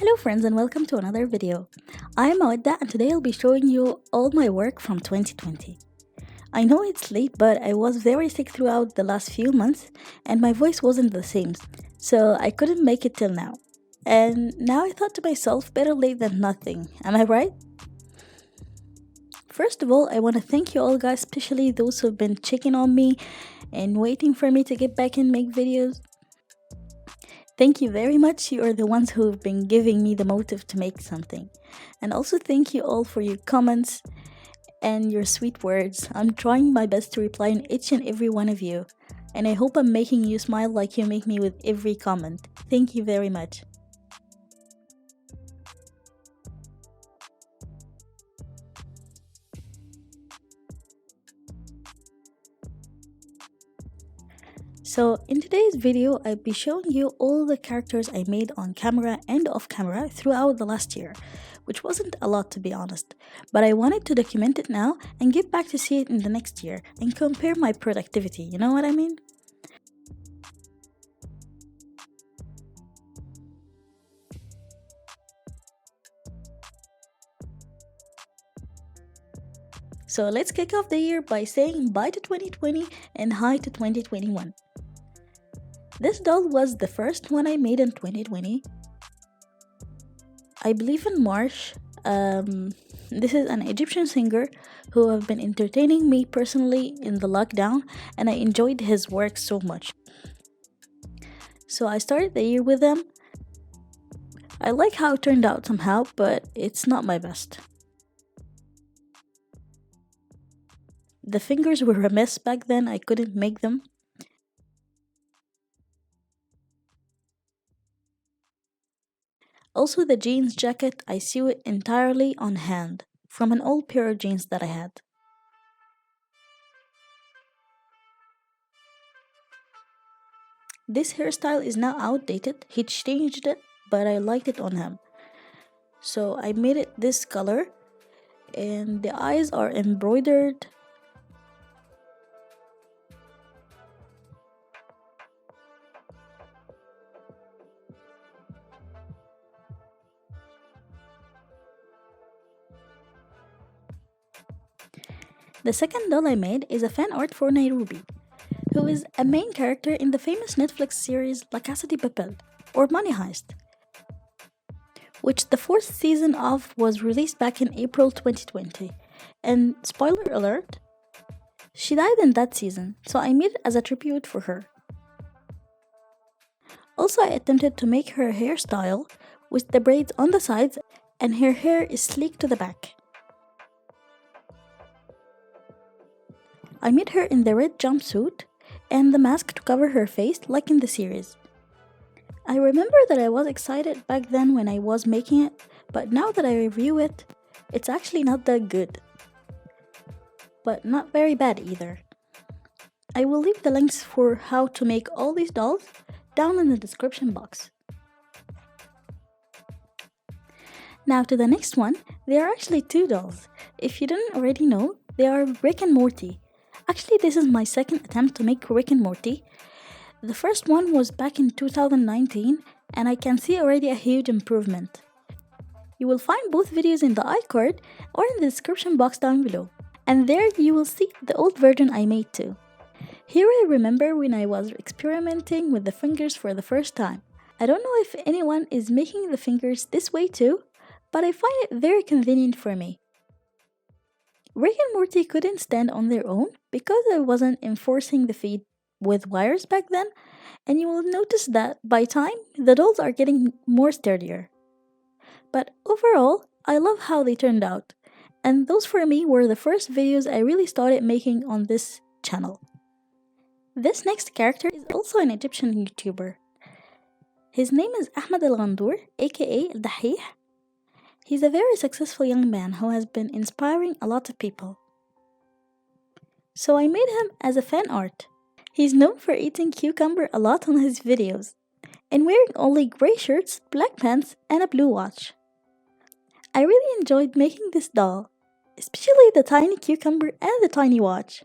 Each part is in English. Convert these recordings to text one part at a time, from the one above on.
Hello friends and welcome to another video. I am Awadda and today I'll be showing you all my work from 2020. I know it's late but I was very sick throughout the last few months and my voice wasn't the same, so I couldn't make it till now. And now I thought to myself, better late than nothing, am I right? First of all, I want to thank you all guys, especially those who've been checking on me and waiting for me to get back and make videos. Thank you very much. You are the ones who've been giving me the motive to make something. And also thank you all for your comments and your sweet words. I'm trying my best to reply on each and every one of you. And I hope I'm making you smile like you make me with every comment. Thank you very much. So in today's video, I'll be showing you all the characters I made on camera and off camera throughout the last year, which wasn't a lot to be honest, but I wanted to document it now and get back to see it in the next year and compare my productivity, you know what I mean? So let's kick off the year by saying bye to 2020 and hi to 2021. This doll was the first one I made in 2020. I believe in March. This is an Egyptian singer who have been entertaining me personally in the lockdown, and I enjoyed his work so much. So I started the year with him. I like how it turned out somehow, but it's not my best. The fingers were a mess back then, I couldn't make them. Also, the jeans jacket, I sew it entirely on hand from an old pair of jeans that I had. This hairstyle is now outdated, he changed it, but I liked it on him. So I made it this color, and the eyes are embroidered. The second doll I made is a fan art for Nairobi, who is a main character in the famous Netflix series La Casa de Papel, or Money Heist, which the fourth season of was released back in April 2020. And spoiler alert, she died in that season, so I made it as a tribute for her. Also, I attempted to make her hairstyle with the braids on the sides and her hair is sleek to the back. I made her in the red jumpsuit and the mask to cover her face like in the series. I remember that I was excited back then when I was making it, but now that I review it, it's actually not that good. But not very bad either. I will leave the links for how to make all these dolls down in the description box. Now to the next one, there are actually two dolls. If you didn't already know, they are Rick and Morty. Actually, this is my second attempt to make Rick and Morty. The first one was back in 2019 and I can see already a huge improvement. You will find both videos in the iCard or in the description box down below. And there you will see the old version I made too. Here I remember when I was experimenting with the fingers for the first time. I don't know if anyone is making the fingers this way too, but I find it very convenient for me. Rick and Morty couldn't stand on their own because I wasn't enforcing the feet with wires back then, and you will notice that by time the dolls are getting more sturdier. But overall, I love how they turned out, and those for me were the first videos I really started making on this channel. This next character is also an Egyptian YouTuber. His name is Ahmed El Ghandour, aka El Dahih. He's a very successful young man who has been inspiring a lot of people. So I made him as a fan art. He's known for eating cucumber a lot on his videos, and wearing only grey shirts, black pants, and a blue watch. I really enjoyed making this doll, especially the tiny cucumber and the tiny watch.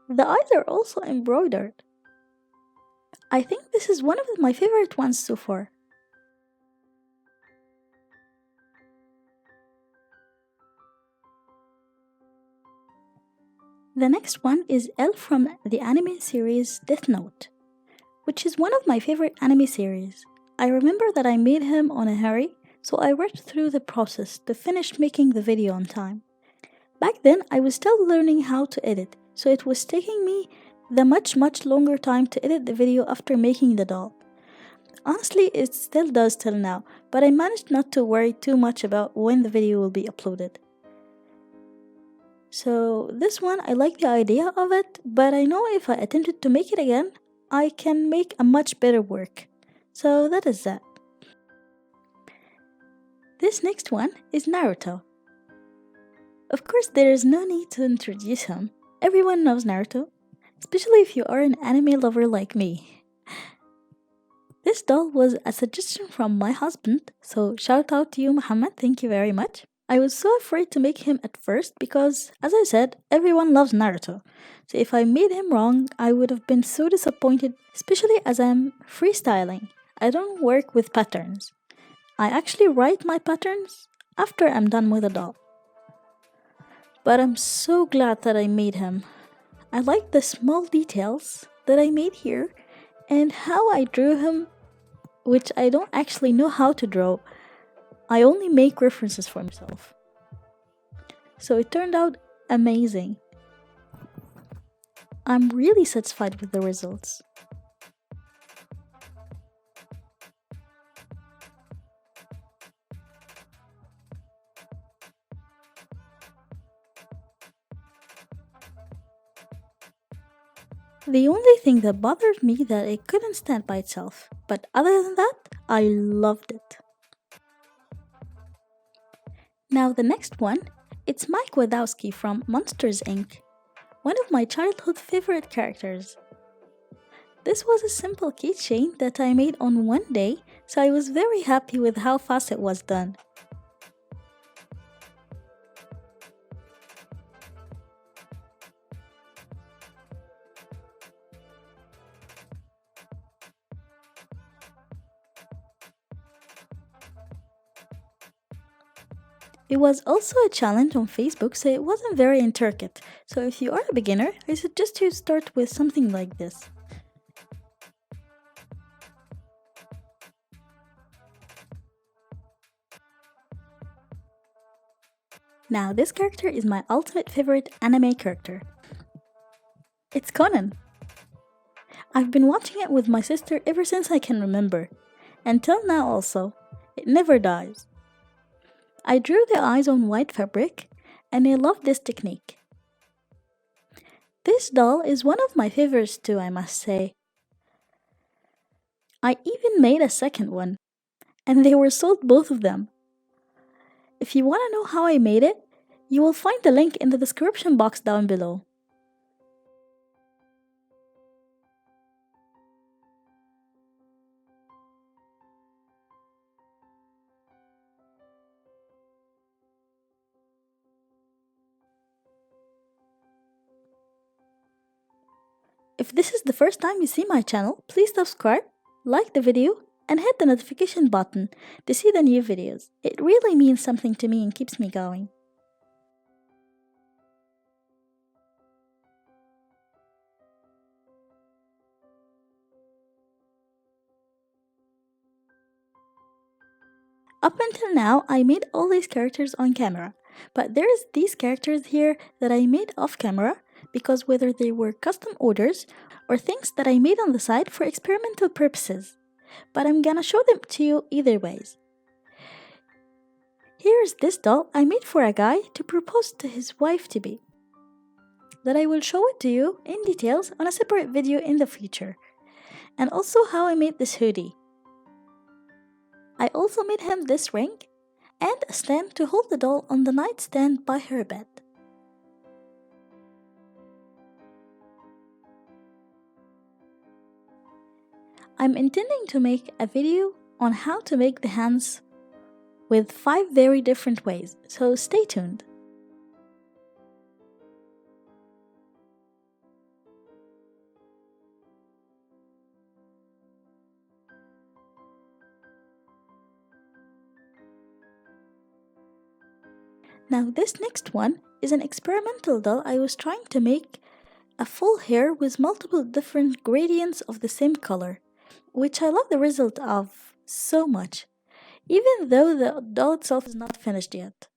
The eyes are also embroidered. I think this is one of my favorite ones so far. The next one is L from the anime series Death Note, which is one of my favorite anime series. I remember that I made him on a hurry, so I rushed through the process to finish making the video on time. Back then, I was still learning how to edit, so it was taking me the much longer time to edit the video after making the doll. Honestly, it still does till now, but I managed not to worry too much about when the video will be uploaded. So this one, I like the idea of it, but I know if I attempted to make it again, I can make a much better work. So that is that. This next one is Naruto. Of course, there is no need to introduce him. Everyone knows Naruto, especially if you are an anime lover like me. This doll was a suggestion from my husband, so shout out to you, Muhammad, thank you very much. I was so afraid to make him at first because, as I said, everyone loves Naruto. So if I made him wrong, I would have been so disappointed, especially as I'm freestyling. I don't work with patterns. I actually write my patterns after I'm done with a doll. But I'm so glad that I made him. I like the small details that I made here and how I drew him, which I don't actually know how to draw. I only make references for myself. So it turned out amazing. I'm really satisfied with the results. The only thing that bothered me that it couldn't stand by itself, but other than that, I loved it. Now the next one, it's Mike Wazowski from Monsters Inc., one of my childhood favorite characters. This was a simple keychain that I made on one day, so I was very happy with how fast it was done. It was also a challenge on Facebook, so it wasn't very intricate. So if you are a beginner, I suggest you start with something like this. Now this character is my ultimate favorite anime character. It's Conan. I've been watching it with my sister ever since I can remember. Until now also. It never dies. I drew the eyes on white fabric, and I love this technique. This doll is one of my favorites too, I must say. I even made a second one, and they were sold both of them. If you want to know how I made it, you will find the link in the description box down below. If this is the first time you see my channel, please subscribe, like the video, and hit the notification button to see the new videos. It really means something to me and keeps me going. Up until now, I made all these characters on camera, but there's these characters here that I made off camera because whether they were custom orders or things that I made on the side for experimental purposes, but I'm gonna show them to you either ways. Here's this doll I made for a guy to propose to his wife-to-be, that I will show it to you in details on a separate video in the future, and also how I made this hoodie. I also made him this ring and a stand to hold the doll on the nightstand by her bed. I'm intending to make a video on how to make the hands with 5 very different ways, so stay tuned. Now, this next one is an experimental doll I was trying to make a full hair with multiple different gradients of the same color, which I love the result of so much, even though the doll itself is not finished yet.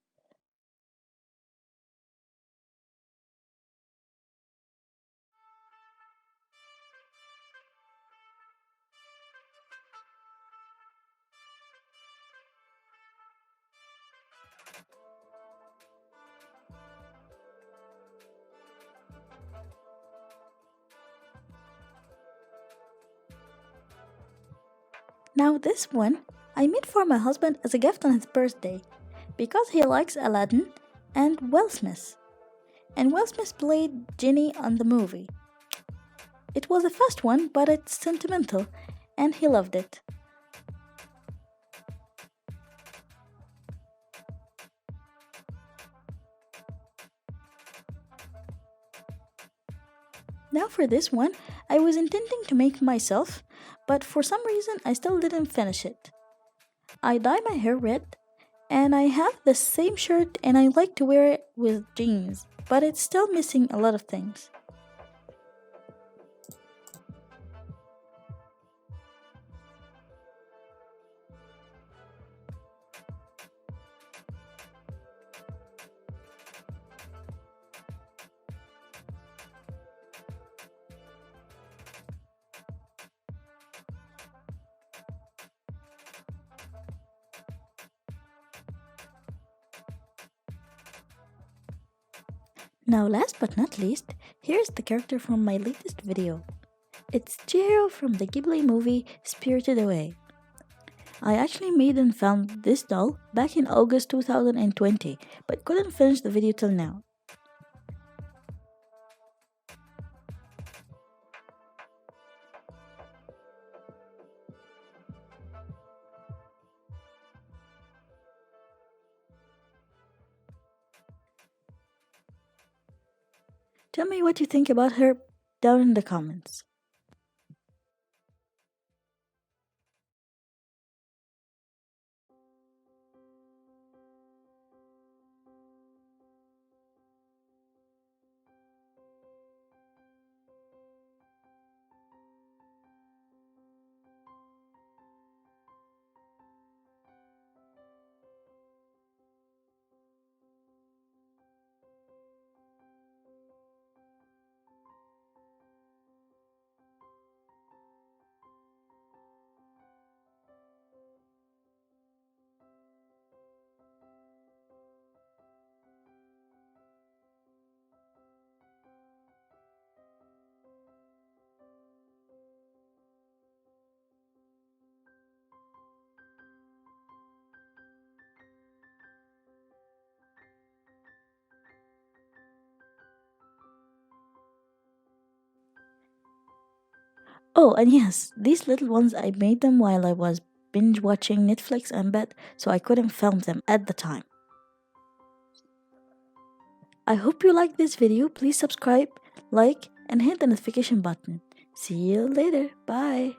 Now, this one I made for my husband as a gift on his birthday because he likes Aladdin and Will Smith. And Will Smith played Genie on the movie. It was a fast one, but it's sentimental, and he loved it. Now, for this one, I was intending to make myself, but for some reason I still didn't finish it. I dye my hair red, and I have the same shirt and I like to wear it with jeans, but it's still missing a lot of things. Now, last but not least, here's the character from my latest video. It's Chihiro from the Ghibli movie Spirited Away. I actually made and found this doll back in August 2020, but couldn't finish the video till now. Tell me what you think about her down in the comments. Oh, and yes, these little ones I made them while I was binge watching Netflix and bed, so I couldn't film them at the time. I hope you liked this video. Please subscribe, like, and hit the notification button. See you later. Bye.